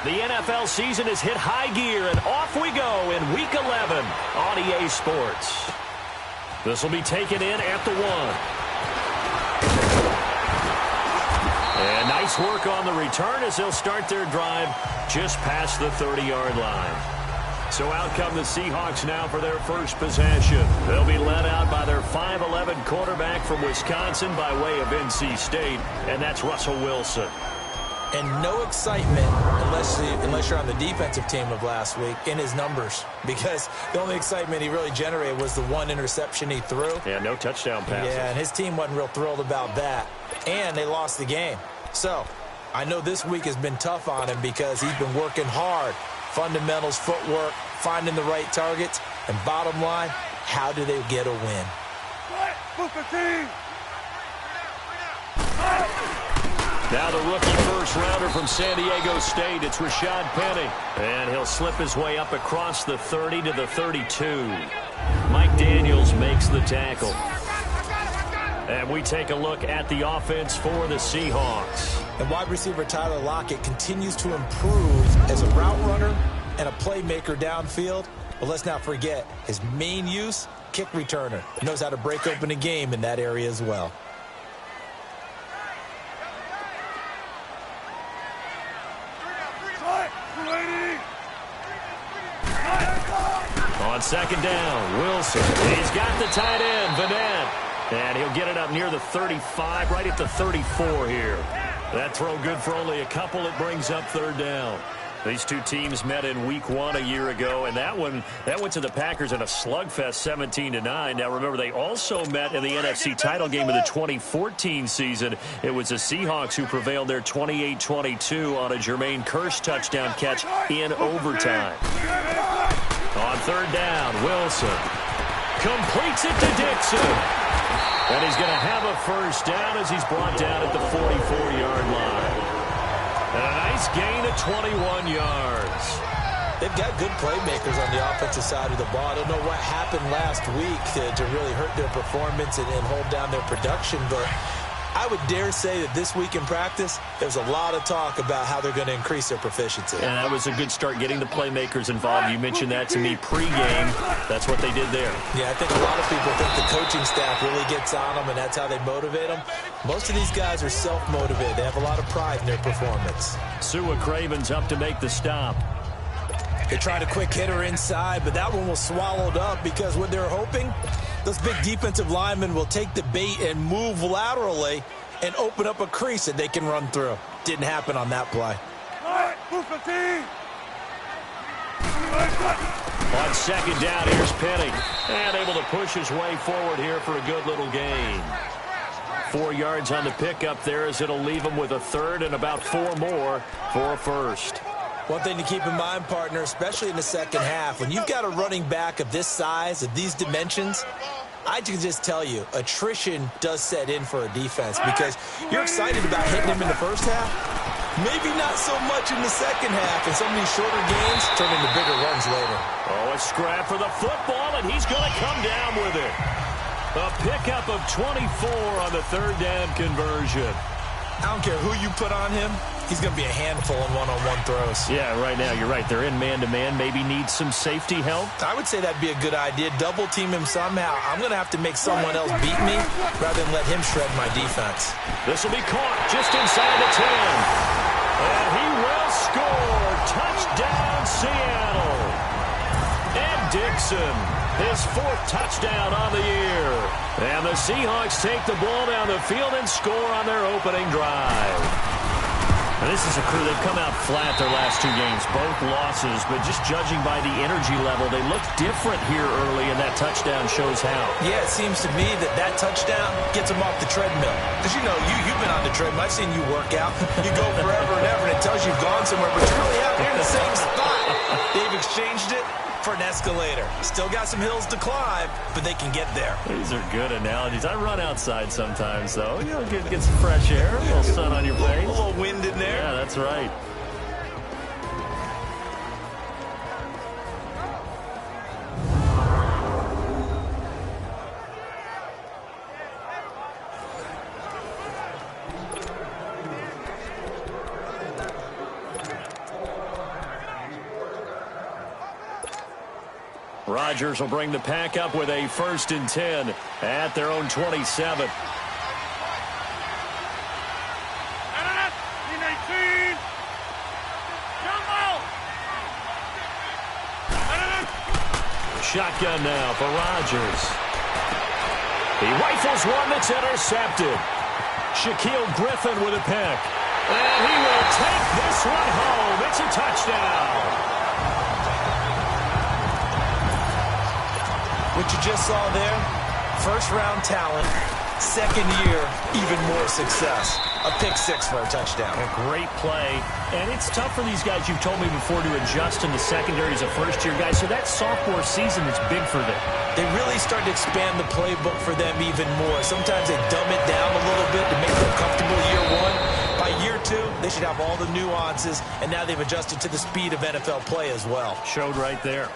The NFL season has hit high gear, and off we go in Week 11 on EA Sports. This will be taken in at the 1. And nice work on the return as they'll start their drive just past the 30-yard line. So out come the Seahawks now for their first possession. They'll be led out by their 5'11 quarterback from Wisconsin by way of NC State, and that's Russell Wilson. And no excitement unless you're on the defensive team of last week in his numbers, because the only excitement he really generated was the one interception he threw. Yeah, no touchdown passes. Yeah, and his team wasn't real thrilled about that. And they lost the game. So I know this week has been tough on him because he's been working hard. Fundamentals, footwork, finding the right targets. And bottom line, how do they get a win? Now the rookie first-rounder from San Diego State, it's Rashad Penny. And he'll slip his way up across the 30 to the 32. Mike Daniels makes the tackle. And we take a look at the offense for the Seahawks. And wide receiver Tyler Lockett continues to improve as a route runner and a playmaker downfield. But let's not forget his main use, kick returner. He knows how to break open a game in that area as well. On second down, Wilson. He's got the tight end, Vanette. And he'll get it up near the 35, right at the 34 here. That throw good for only a couple. It brings up third down. These two teams met in Week 1 a year ago, and that went to the Packers in a slugfest 17-9. Now, remember, they also met in the NFC title game of the 2014 season. It was the Seahawks who prevailed there 28-22 on a Jermaine Kearse touchdown catch in overtime. On third down, Wilson completes it to Dixon. And he's going to have a first down as he's brought down at the 44-yard line. And a nice gain of 21 yards. They've got good playmakers on the offensive side of the ball. I don't know what happened last week to really hurt their performance and hold down their production, but I would dare say that this week in practice, there's a lot of talk about how they're going to increase their proficiency. And that was a good start getting the playmakers involved. You mentioned that to me pregame. That's what they did there. Yeah, I think a lot of people think the coaching staff really gets on them, and that's how they motivate them. Most of these guys are self-motivated. They have a lot of pride in their performance. Sua Craven's up to make the stop. They tried a quick hitter inside, but that one was swallowed up because what they're hoping, those big defensive linemen will take the bait and move laterally and open up a crease that they can run through. Didn't happen on that play. On second down, here's Penny. And able to push his way forward here for a good little gain. 4 yards on the pickup there as it'll leave him with a third and about 4 more for a first. One thing to keep in mind, partner, especially in the second half, when you've got a running back of this size, of these dimensions, I can just tell you, attrition does set in for a defense because you're excited about hitting him in the first half. Maybe not so much in the second half, and some of these shorter gains turn into bigger runs later. Oh, a scrap for the football, and he's going to come down with it. A pickup of 24 on the third down conversion. I don't care who you put on him. He's going to be a handful in one-on-one throws. Yeah, right now, you're right. They're in man-to-man. Maybe need some safety help. I would say that'd be a good idea. Double-team him somehow. I'm going to have to make someone else beat me rather than let him shred my defense. This will be caught just inside the 10. And he will score. Touchdown, Seattle. And Dixon, his 4th touchdown on the year. And the Seahawks take the ball down the field and score on their opening drive. And this is a crew, they've come out flat their last 2 games, both losses, but just judging by the energy level, they look different here early, and that touchdown shows how. Yeah, it seems to me that touchdown gets them off the treadmill. Because, you know, you've been on the treadmill. I've seen you work out. You go forever and ever, and it tells you you've gone somewhere, but you're really out here in the same spot. They've exchanged it for an escalator. Still got some hills to climb, but they can get there. These are good analogies. I run outside sometimes, though. You know, get some fresh air, a little sun on your face. A little wind in there. Yeah, that's right. Rodgers will bring the pack up with a 1st and 10 at their own 27. Shotgun now for Rodgers. He rifles one that's intercepted. Shaquille Griffin with a pick. And he will take this one home. It's a touchdown. What you just saw there, first-round talent, second year, even more success. A pick six for a touchdown. A great play. And it's tough for these guys, you've told me before, to adjust in the secondary as a first-year guy. So that sophomore season is big for them. They really start to expand the playbook for them even more. Sometimes they dumb it down a little bit to make them comfortable year one. By year two, they should have all the nuances, and now they've adjusted to the speed of NFL play as well. Showed right there.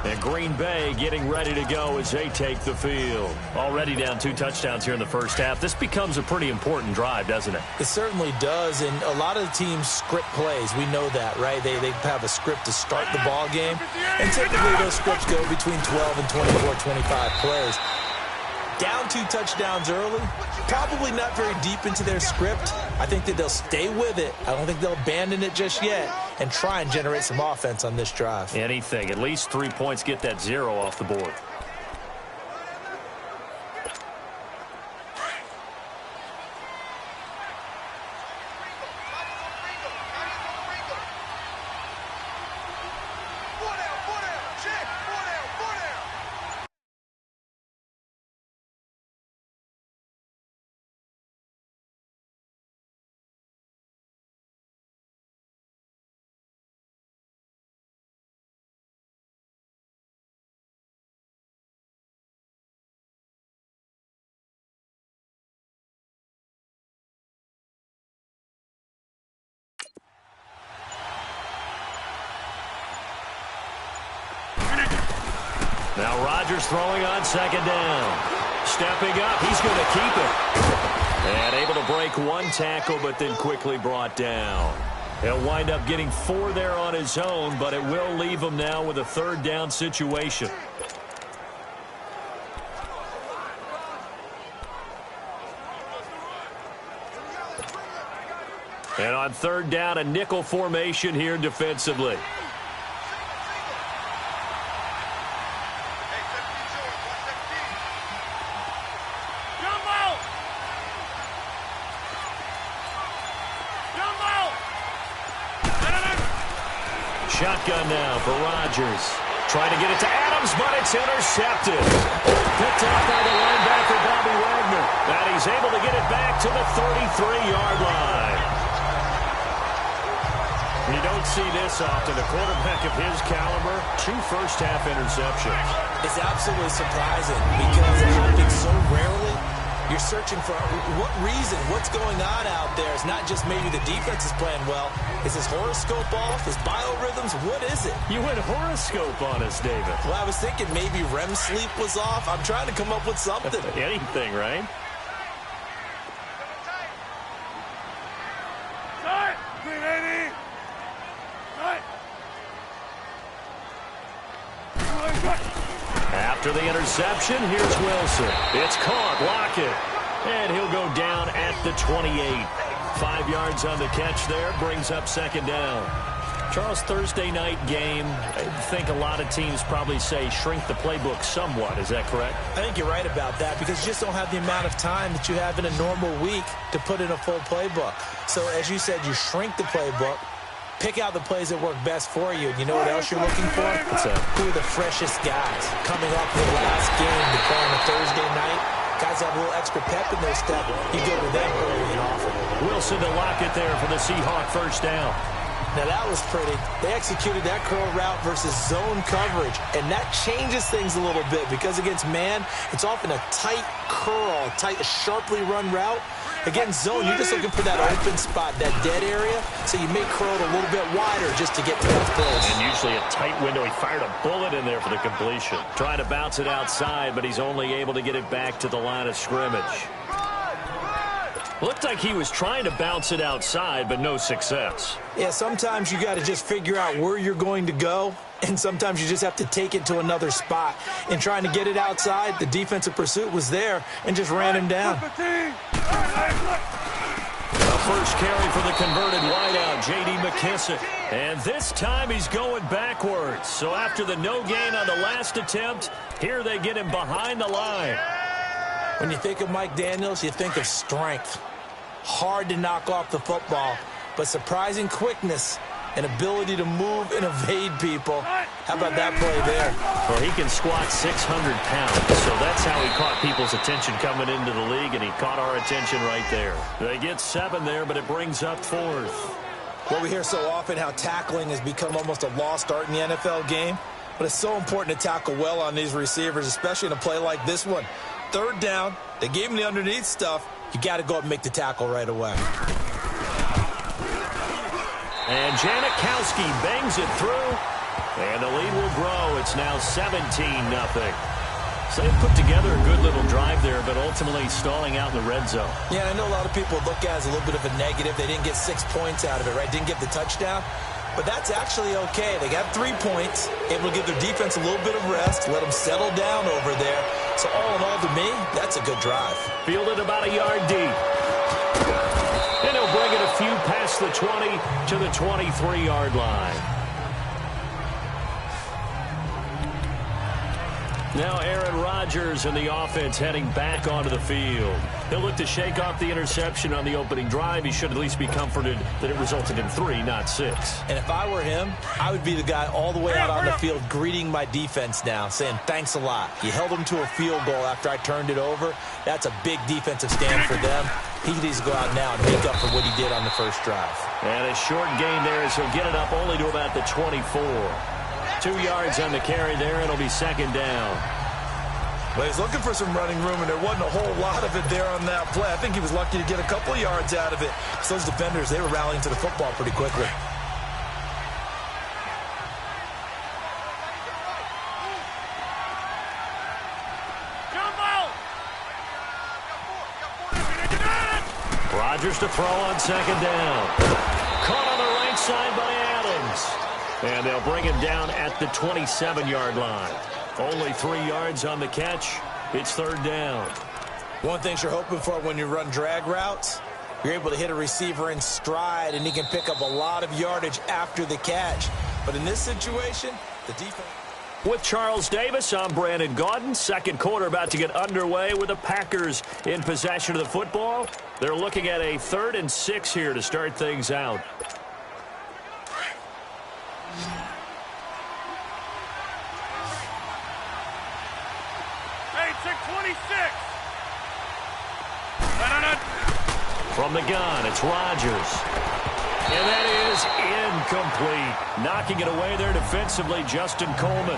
And Green Bay getting ready to go as they take the field. Already down 2 touchdowns here in the first half. This becomes a pretty important drive, doesn't it? It certainly does, and a lot of the teams script plays. We know that, right? They have a script to start the ball game, and typically those scripts go between 12 and 24, 25 plays. Down 2 touchdowns early, probably not very deep into their script. I think that they'll stay with it. I don't think they'll abandon it just yet and try and generate some offense on this drive. Anything. At least 3 points, get that 0 off the board. Now Rodgers throwing on 2nd down. Stepping up, he's going to keep it. And able to break 1 tackle, but then quickly brought down. He'll wind up getting 4 there on his own, but it will leave him now with a 3rd down situation. And on 3rd down, a nickel formation here defensively. Shotgun now for Rodgers. Trying to get it to Adams, but it's intercepted. Picked off by the linebacker, Bobby Wagner. And he's able to get it back to the 33-yard line. You don't see this often. A quarterback of his caliber, 2 first-half interceptions. It's absolutely surprising because it happens so rarely. You're searching for what reason, what's going on out there. It's not just maybe the defense is playing well. Is his horoscope off? His biorhythms? What is it? You went horoscope on us, David. Well, I was thinking maybe REM sleep was off. I'm trying to come up with something. Anything, right? After the interception, here's Wilson. It's caught. Lockett. And he'll go down at the 28. 5 yards on the catch there. Brings up 2nd down. Charles, Thursday night game, I think a lot of teams probably say shrink the playbook somewhat. Is that correct? I think you're right about that because you just don't have the amount of time that you have in a normal week to put in a full playbook. So, as you said, you shrink the playbook. Pick out the plays that work best for you. And you know what else you're looking for? Who are the freshest guys coming off the last game to play on a Thursday night? Guys have a little extra pep in their step. You go to them early and often. Wilson to Lockett there for the Seahawk 1st down. Now, that was pretty. They executed that curl route versus zone coverage, and that changes things a little bit because against man, it's often a tight curl, a sharply run route. Against zone, you're just looking for that open spot, that dead area, so you may curl it a little bit wider just to get to that place. And usually a tight window. He fired a bullet in there for the completion. Trying to bounce it outside, but he's only able to get it back to the line of scrimmage. Looked like he was trying to bounce it outside, but no success. Yeah, sometimes you got to just figure out where you're going to go, and sometimes you just have to take it to another spot. In trying to get it outside, the defensive pursuit was there and just ran him down. The first carry for the converted wideout, J.D. McKissick. And this time he's going backwards. So after the no gain on the last attempt, here they get him behind the line. When you think of Mike Daniels, you think of strength. Hard to knock off the football, but surprising quickness and ability to move and evade people. How about that play there? Well, he can squat 600 pounds, so that's how he caught people's attention coming into the league, and he caught our attention right there. They get 7 there, but it brings up 4th. Well, we hear so often how tackling has become almost a lost art in the NFL game, but it's so important to tackle well on these receivers, especially in a play like this one. 3rd down, they gave him the underneath stuff. You got to go up and make the tackle right away. And Janikowski bangs it through, and the lead will grow. It's now 17-0. So they put together a good little drive there, but ultimately stalling out in the red zone. Yeah, I know a lot of people look at it as a little bit of a negative. They didn't get 6 points out of it, right? Didn't get the touchdown. But that's actually okay. They got 3 points, able to give their defense a little bit of rest, let them settle down over there. So all in all, to me, that's a good drive. Fielded about a yard deep. And he'll bring it a few past the 20 to the 23-yard line. Now Aaron Rodgers and the offense heading back onto the field. He'll look to shake off the interception on the opening drive. He should at least be comforted that it resulted in 3, not 6. And if I were him, I would be the guy all the way out on the field greeting my defense now, saying thanks a lot. You held them to a field goal after I turned it over. That's a big defensive stand for them. He needs to go out now and make up for what he did on the first drive. And a short gain there as he'll get it up only to about the 24. 2 yards on the carry there, and it'll be 2nd down. Well, he's looking for some running room, and there wasn't a whole lot of it there on that play. I think he was lucky to get a couple yards out of it. So those defenders, they were rallying to the football pretty quickly. Rodgers to throw on 2nd down. Caught on the right side by Adams. And they'll bring him down at the 27-yard line. Only 3 yards on the catch. It's 3rd down. One thing you're hoping for when you run drag routes, you're able to hit a receiver in stride, and he can pick up a lot of yardage after the catch. But in this situation, the defense... With Charles Davis, I'm Brandon Gaudin. 2nd quarter about to get underway with the Packers in possession of the football. They're looking at a 3rd and 6 here to start things out. From the gun, it's Rodgers. And that is incomplete. Knocking it away there defensively, Justin Coleman.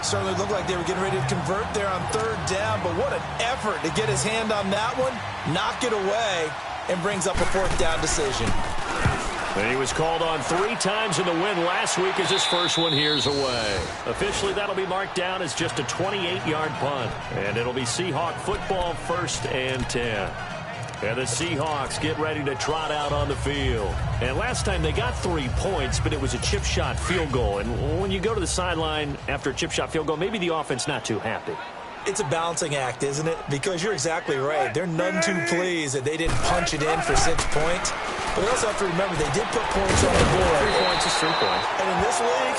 Certainly looked like they were getting ready to convert there on 3rd down, but what an effort to get his hand on that one, knock it away, and brings up a 4th down decision. And he was called on 3 times in the win last week as his first one here's away. Officially, that'll be marked down as just a 28-yard punt. And it'll be Seahawk football, 1st and 10. And the Seahawks get ready to trot out on the field. And last time they got 3 points, but it was a chip shot field goal. And when you go to the sideline after a chip shot field goal, maybe the offense not too happy. It's a balancing act, isn't it? Because you're exactly right. They're none too pleased that they didn't punch it in for 6 points. But we also have to remember they did put points on the board. 3 points is 3 points. And in this league,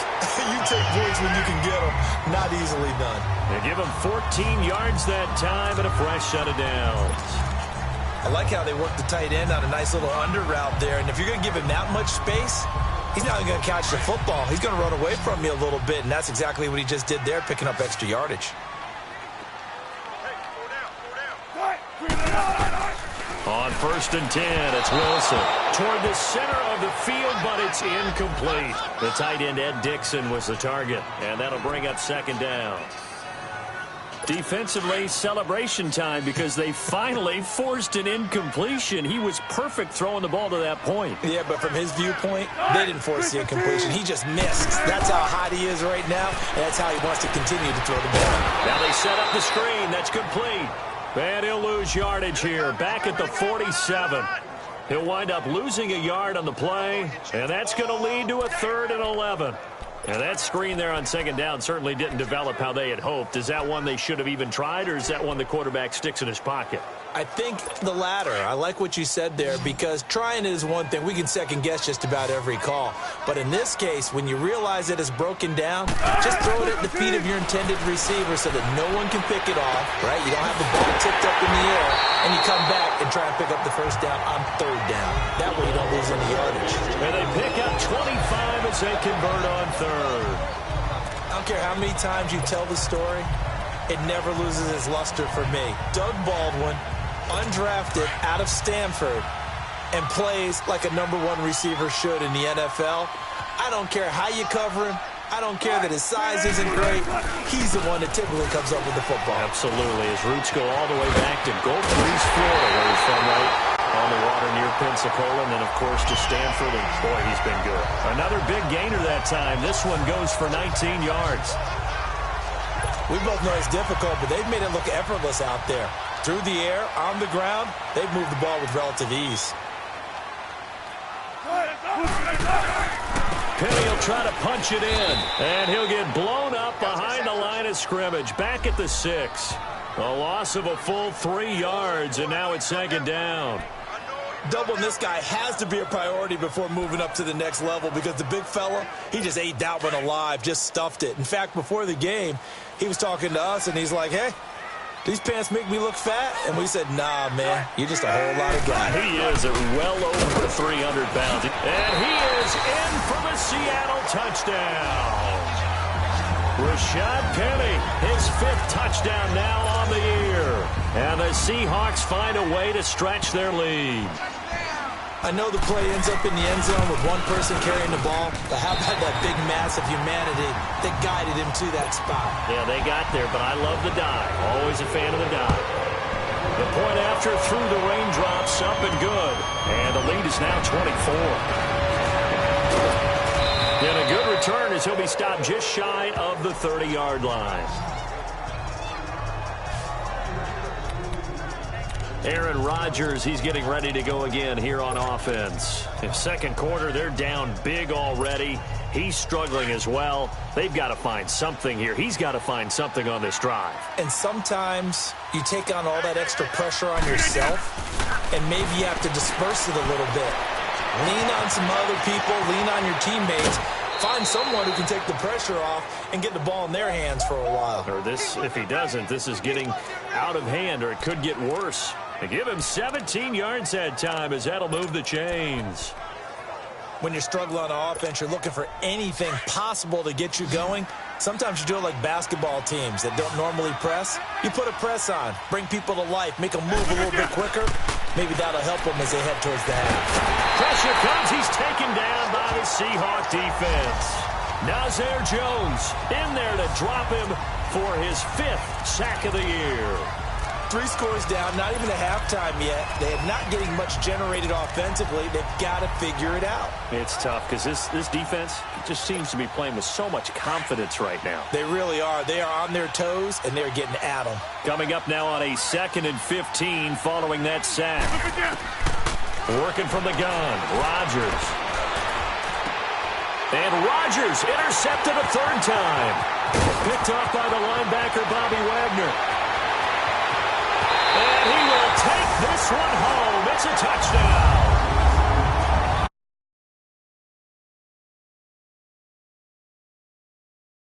you take points when you can get them. Not easily done. They give him 14 yards that time and a fresh set of downs. I like how they worked the tight end on a nice little under route there. And if you're going to give him that much space, he's not going to catch the football. He's going to run away from you a little bit, and that's exactly what he just did there, picking up extra yardage. On 1st and 10, it's Wilson. Toward the center of the field, but it's incomplete. The tight end, Ed Dixon, was the target, and that'll bring up 2nd down. Defensively, celebration time because they finally forced an incompletion. He was perfect throwing the ball to that point. Yeah, but from his viewpoint, they didn't force the incompletion. He just missed. That's how hot he is right now, and that's how he wants to continue to throw the ball. Now they set up the screen. That's complete. And he'll lose yardage here, back at the 47. He'll wind up losing a yard on the play, and that's going to lead to a 3rd and 11. And that screen there on 2nd down certainly didn't develop how they had hoped. Is that one they should have even tried, or is that one the quarterback sticks in his pocket? I think the latter. I like what you said there, because trying it is one thing. We can second-guess just about every call. But in this case, when you realize that it's broken down, just throw it at the feet of your intended receiver so that no one can pick it off, right? You don't have the ball tipped up in the air, and you come back and try and pick up the 1st down on 3rd down. That way you don't lose any yardage. And they pick up 25 as they convert on 3rd. I don't care how many times you tell the story, it never loses its luster for me. Doug Baldwin, undrafted out of Stanford, and plays like a #1 receiver should in the NFL. I don't care how you cover him. I don't care that his size isn't great. He's the one that typically comes up with the football. Absolutely. His roots go all the way back to Gulf Breeze, Florida, where he's from, right on the water near Pensacola, and then, of course, to Stanford, and boy, he's been good. Another big gainer that time. This one goes for 19 yards. We both know it's difficult, but they've made it look effortless out there. Through the air, on the ground, they've moved the ball with relative ease. Penny will try to punch it in, and he'll get blown up behind the line of scrimmage, back at the 6. A loss of a full 3 yards, and now it's 2nd down. Doubling this guy has to be a priority before moving up to the next level, because the big fella, he just ate that one alive, just stuffed it. In fact, before the game, he was talking to us, and he's like, hey, these pants make me look fat? And we said, nah, man, you're just a whole lot of guy. He is at well over 300 pounds. And he is in for the Seattle touchdown. Rashad Penny, his 5th touchdown now on the year. And the Seahawks find a way to stretch their lead. I know the play ends up in the end zone with one person carrying the ball, but how about that big mass of humanity that guided him to that spot? Yeah, they got there, but I love the dive. Always a fan of the dive. The point after through the raindrops, up and good. And the lead is now 24. And a good return as he'll be stopped just shy of the 30-yard line. Aaron Rodgers, he's getting ready to go again here on offense. In 2nd quarter, they're down big already. He's struggling as well. They've got to find something here. He's got to find something on this drive. And sometimes you take on all that extra pressure on yourself, and maybe you have to disperse it a little bit. Lean on some other people. Lean on your teammates. Find someone who can take the pressure off and get the ball in their hands for a while. Or this, if he doesn't, this is getting out of hand, or it could get worse. They give him 17 yards that time, as that'll move the chains. When you're struggling on offense, you're looking for anything possible to get you going. Sometimes you do it like basketball teams that don't normally press. You put a press on, bring people to life, make them move a little bit quicker. Maybe that'll help them as they head towards the half. Pressure comes. He's taken down by the Seahawk defense. Nazir Jones in there to drop him for his 5th sack of the year. 3 scores down, not even a halftime yet. They are not getting much generated offensively. They've got to figure it out. It's tough because this defense just seems to be playing with so much confidence right now. They really are. They are on their toes, and they're getting at them. Coming up now on a 2nd and 15 following that sack. Working from the gun, Rodgers. And Rodgers intercepted a 3rd time. Picked off by the linebacker, Bobby Wagner. And he will take this one home. It's a touchdown.